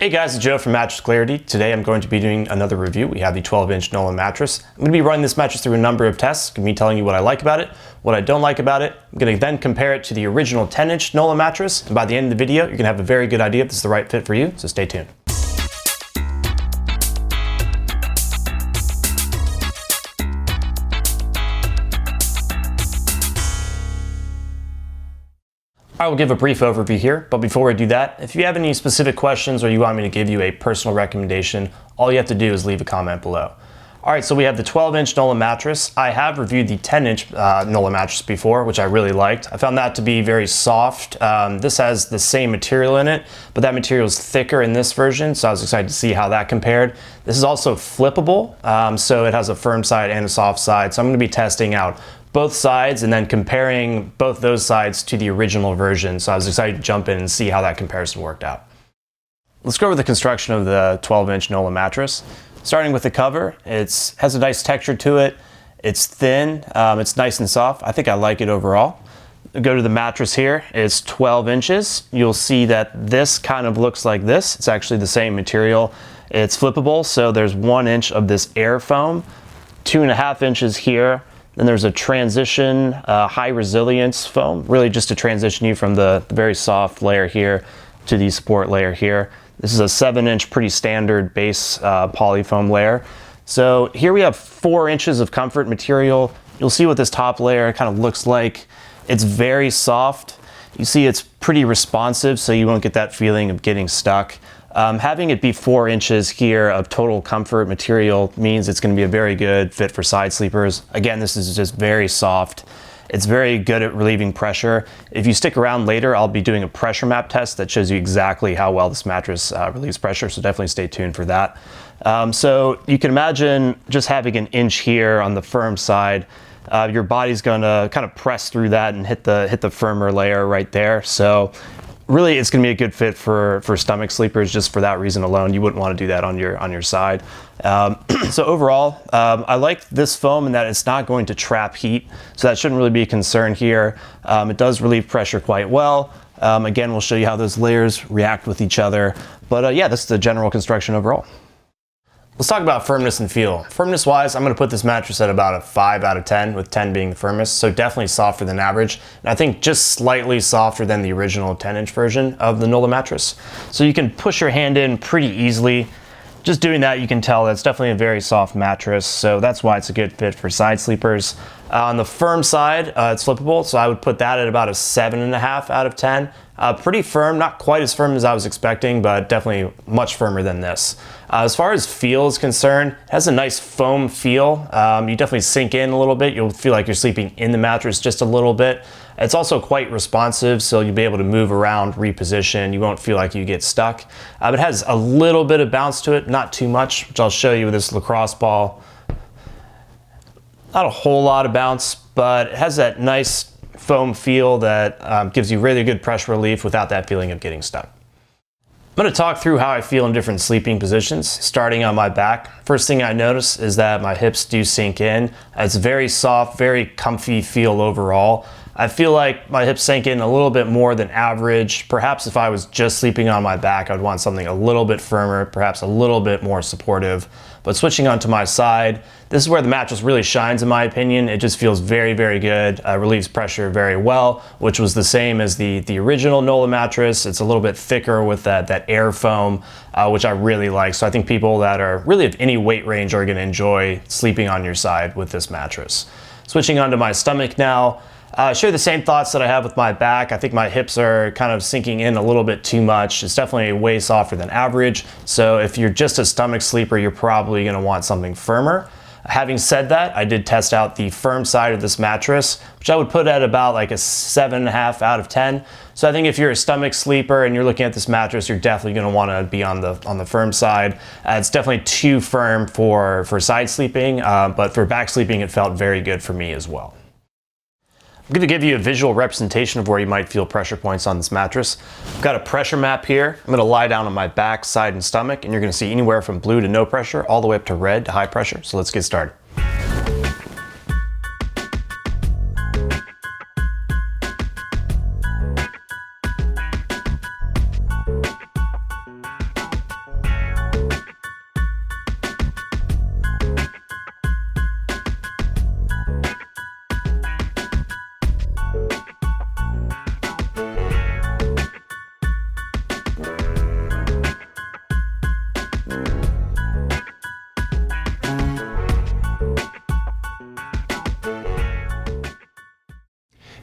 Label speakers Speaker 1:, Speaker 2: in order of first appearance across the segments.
Speaker 1: Hey guys, it's Joe from Mattress Clarity. Today I'm going to be doing another review. We have the 12-inch Nolah mattress. I'm going to be running this mattress through a number of tests. I'm going to be telling you what I like about it, what I don't like about it. I'm going to then compare it to the original 10-inch Nolah mattress. And by the end of the video, you're going to have a very good idea if this is the right fit for you, so stay tuned. I will give a brief overview here, but before I do that, if you have any specific questions or you want me to give you a personal recommendation, all you have to do is leave a comment below. Alright, so we have the 12-inch Nolah mattress. I have reviewed the 10-inch Nolah mattress before, which I really liked. I found that to be very soft. This has the same material in it, but that material is thicker in this version, so I was excited to see how that compared. This is also flippable, so it has a firm side and a soft side, so I'm going to be testing out both sides and then comparing both those sides to the original version. So I was excited to jump in and see how that comparison worked out. Let's go over the construction of the 12-inch Nolah mattress. Starting with the cover, it has a nice texture to it. It's thin, it's nice and soft. I think I like it overall. Go to the mattress here, it's 12 inches. You'll see that this kind of looks like this. It's actually the same material. It's flippable, so there's 1 inch of this air foam, 2.5 inches here. Then there's a transition high resilience foam, really just to transition you from the very soft layer here to the support layer here. This is a 7-inch pretty standard base poly foam layer. So here we have 4 inches of comfort material. You'll see what this top layer kind of looks like. It's very soft. You see it's pretty responsive, so you won't get that feeling of getting stuck. Having it be 4 inches here of total comfort material means it's going to be a very good fit for side sleepers. Again, this is just very soft. It's very good at relieving pressure. If you stick around later, I'll be doing a pressure map test that shows you exactly how well this mattress relieves pressure, so definitely stay tuned for that. So you can imagine just having 1 inch here on the firm side. Your body's going to kind of press through that and hit the firmer layer right there. So really, it's going to be a good fit for stomach sleepers just for that reason alone. You wouldn't want to do that on your side. So overall, I like this foam in that it's not going to trap heat, so that shouldn't really be a concern here. It does relieve pressure quite well. Again, we'll show you how those layers react with each other. But yeah, this is the general construction overall. Let's talk about firmness and feel. Firmness wise, I'm going to put this mattress at about a 5 out of 10, with 10 being the firmest, so definitely softer than average. And I think just slightly softer than the original 10-inch version of the Nolah mattress. So you can push your hand in pretty easily. Just doing that, you can tell that's definitely a very soft mattress, so that's why it's a good fit for side sleepers. On the firm side, it's flippable, so I would put that at about a 7.5 out of 10. Pretty firm, not quite as firm as I was expecting, but definitely much firmer than this. As far as feel is concerned, it has a nice foam feel. You definitely sink in a little bit. You'll feel like you're sleeping in the mattress just a little bit. It's also quite responsive, so you'll be able to move around, reposition. You won't feel like you get stuck. It has a little bit of bounce to it, not too much, which I'll show you with this lacrosse ball. Not a whole lot of bounce, but it has that nice foam feel that gives you really good pressure relief without that feeling of getting stuck. I'm going to talk through how I feel in different sleeping positions, starting on my back. First thing I notice is that my hips do sink in. It's very soft, very comfy feel overall. I feel like my hips sank in a little bit more than average. Perhaps if I was just sleeping on my back, I'd want something a little bit firmer, perhaps a little bit more supportive. But switching onto my side, this is where the mattress really shines in my opinion. It just feels very, very good, relieves pressure very well, which was the same as the original Nolah mattress. It's a little bit thicker with that air foam, which I really like. So I think people that are really of any weight range are gonna enjoy sleeping on your side with this mattress. Switching onto my stomach now, share the same thoughts that I have with my back. I think my hips are kind of sinking in a little bit too much. It's definitely way softer than average. So if you're just a stomach sleeper, you're probably gonna want something firmer. Having said that, I did test out the firm side of this mattress, which I would put at about like a 7.5 out of 10. So I think if you're a stomach sleeper and you're looking at this mattress, you're definitely going to want to be on the firm side. It's definitely too firm for side sleeping, but for back sleeping, it felt very good for me as well. I'm going to give you a visual representation of where you might feel pressure points on this mattress. I've got a pressure map here. I'm going to lie down on my back, side, and stomach, and you're going to see anywhere from blue to no pressure, all the way up to red to high pressure. So let's get started.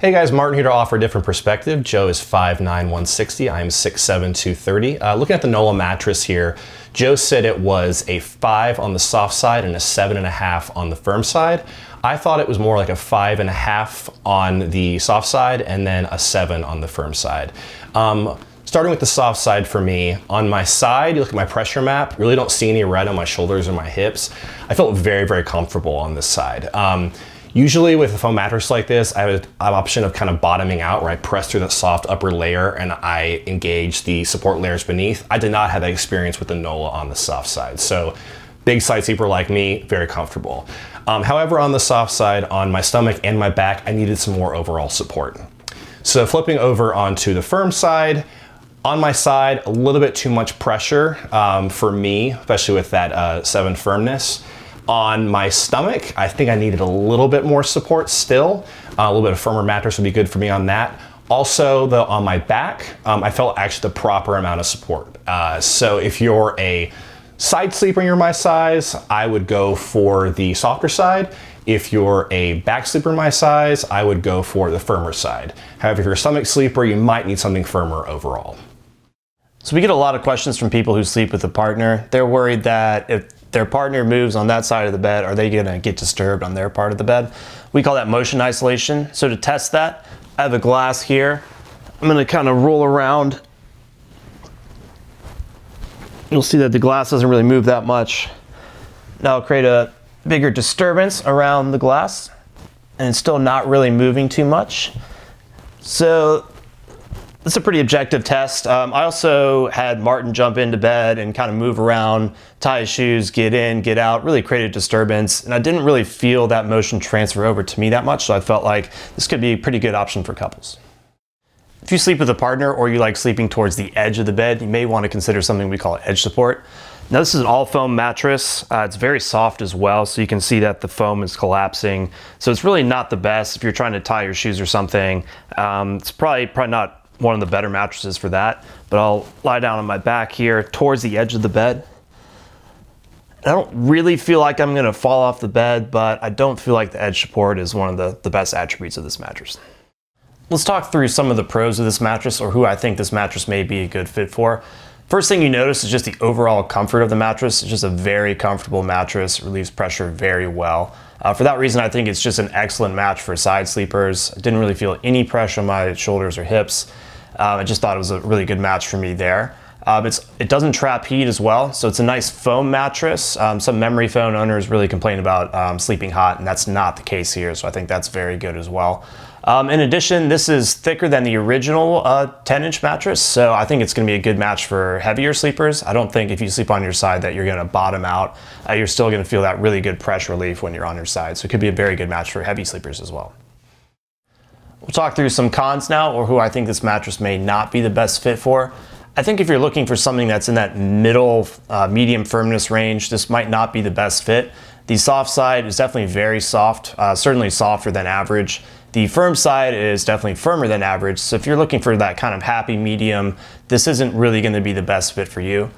Speaker 2: Hey guys, Martin here to offer a different perspective. Joe is 5'9", 160. I am 6'7", 230. Looking at the Nolah mattress here, Joe said it was a 5 on the soft side and a 7.5 on the firm side. I thought it was more like a 5.5 on the soft side and then a 7 on the firm side. Starting with the soft side for me, on my side, you look at my pressure map, really don't see any red on my shoulders or my hips. I felt very, very comfortable on this side. Usually with a foam mattress like this, I have an option of kind of bottoming out where I press through the soft upper layer and I engage the support layers beneath. I did not have that experience with the Nolah on the soft side. So big side sleeper like me, very comfortable. However, on the soft side, on my stomach and my back, I needed some more overall support. So flipping over onto the firm side, on my side, a little bit too much pressure for me, especially with that 7 firmness. On my stomach, I think I needed a little bit more support still. A little bit of firmer mattress would be good for me on that. Also, on my back, I felt actually the proper amount of support. So if you're a side sleeper and you're my size, I would go for the softer side. If you're a back sleeper my size, I would go for the firmer side. However, if you're a stomach sleeper, you might need something firmer overall.
Speaker 1: So we get a lot of questions from people who sleep with a partner. They're worried that if their partner moves on that side of the bed, are they gonna get disturbed on their part of the bed? We call that motion isolation. So to test that, I have a glass here. I'm gonna kind of roll around. You'll see that the glass doesn't really move that much. Now I'll create a bigger disturbance around the glass, and it's still not really moving too much. So it's a pretty objective test. I also had Martin jump into bed and kind of move around, tie his shoes, get in, get out, really created disturbance. And I didn't really feel that motion transfer over to me that much, so I felt like this could be a pretty good option for couples. If you sleep with a partner or you like sleeping towards the edge of the bed, you may want to consider something we call edge support. Now this is an all foam mattress. It's very soft as well, so you can see that the foam is collapsing. So it's really not the best if you're trying to tie your shoes or something. It's probably not one of the better mattresses for that, but I'll lie down on my back here towards the edge of the bed. I don't really feel like I'm gonna fall off the bed, but I don't feel like the edge support is one of the best attributes of this mattress. Let's talk through some of the pros of this mattress, or who I think this mattress may be a good fit for. First thing you notice is just the overall comfort of the mattress. It's just a very comfortable mattress, relieves pressure very well. For that reason, I think it's just an excellent match for side sleepers. I didn't really feel any pressure on my shoulders or hips. I just thought it was a really good match for me there. It doesn't trap heat as well, so it's a nice foam mattress. Some memory foam owners really complain about sleeping hot, and that's not the case here, so I think that's very good as well. In addition, this is thicker than the original 10-inch mattress, so I think it's going to be a good match for heavier sleepers. I don't think if you sleep on your side that you're going to bottom out. You're still going to feel that really good pressure relief when you're on your side, so it could be a very good match for heavy sleepers as well. We'll talk through some cons now, or who I think this mattress may not be the best fit for. I think if you're looking for something that's in that middle, medium firmness range, this might not be the best fit. The soft side is definitely very soft, certainly softer than average. The firm side is definitely firmer than average, so if you're looking for that kind of happy medium, this isn't really going to be the best fit for you.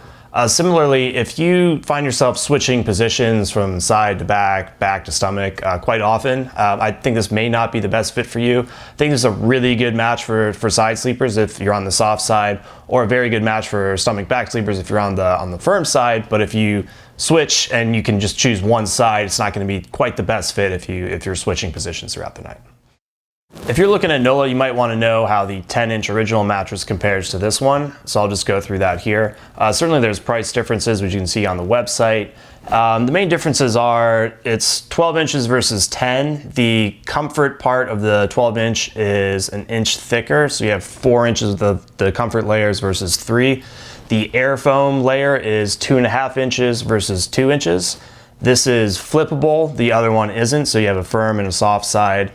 Speaker 1: Similarly, if you find yourself switching positions from side to back to stomach quite often, I think this may not be the best fit for you. I think this is a really good match for side sleepers if you're on the soft side, or a very good match for stomach back sleepers if you're on the firm side. But if you switch and you can just choose one side, it's not going to be quite the best fit if you're switching positions throughout the night. If you're looking at Nolah, you might want to know how the 10-inch original mattress compares to this one, so I'll just go through that here. Certainly there's price differences, which you can see on the website. The main differences are it's 12 inches versus 10. The comfort part of the 12-inch is an inch thicker, so you have 4 inches of the comfort layers versus 3. The air foam layer is 2.5 inches versus 2 inches. This is flippable, the other one isn't, so you have a firm and a soft side.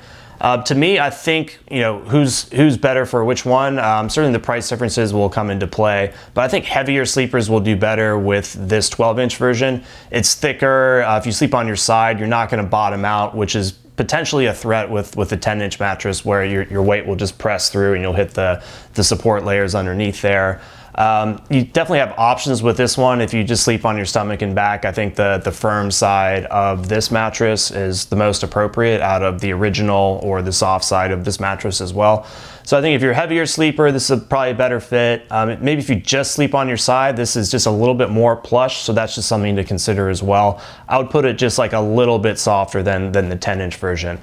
Speaker 1: To me, I think, who's better for which one. Certainly the price differences will come into play, but I think heavier sleepers will do better with this 12-inch version. It's thicker. If you sleep on your side, you're not going to bottom out, which is potentially a threat with the 10-inch mattress, where your weight will just press through and you'll hit the support layers underneath there. You definitely have options with this one if you just sleep on your stomach and back. I think the firm side of this mattress is the most appropriate out of the original or the soft side of this mattress as well. So I think if you're a heavier sleeper, this is probably a better fit. Maybe if you just sleep on your side, this is just a little bit more plush, so that's just something to consider as well. I would put it just like a little bit softer than the 10-inch version.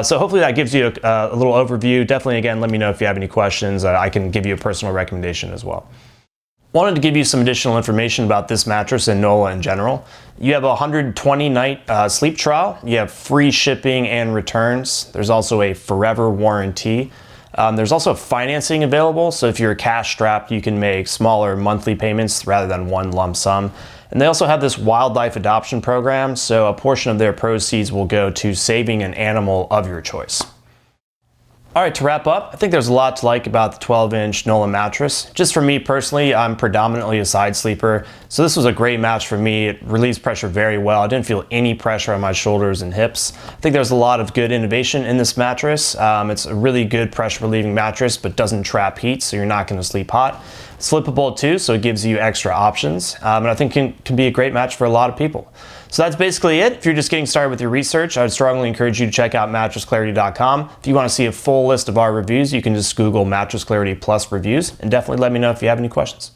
Speaker 1: So hopefully that gives you a little overview. Definitely, again, let me know if you have any questions. I can give you a personal recommendation as well. Wanted to give you some additional information about this mattress and Nolah in general. You have a 120-night sleep trial. You have free shipping and returns. There's also a forever warranty. There's also financing available, so if you're cash strapped, you can make smaller monthly payments rather than one lump sum. And they also have this wildlife adoption program, so a portion of their proceeds will go to saving an animal of your choice. All right, to wrap up, I think there's a lot to like about the 12-inch Nolah mattress. Just for me personally, I'm predominantly a side sleeper, so this was a great match for me. It relieves pressure very well. I didn't feel any pressure on my shoulders and hips. I think there's a lot of good innovation in this mattress. It's a really good pressure relieving mattress, but doesn't trap heat, so you're not going to sleep hot. It's flippable too, so it gives you extra options, and I think it can be a great match for a lot of people. So that's basically it. If you're just getting started with your research, I would strongly encourage you to check out mattressclarity.com. If you want to see a full list of our reviews, you can just Google Mattress Clarity Plus reviews, and definitely let me know if you have any questions.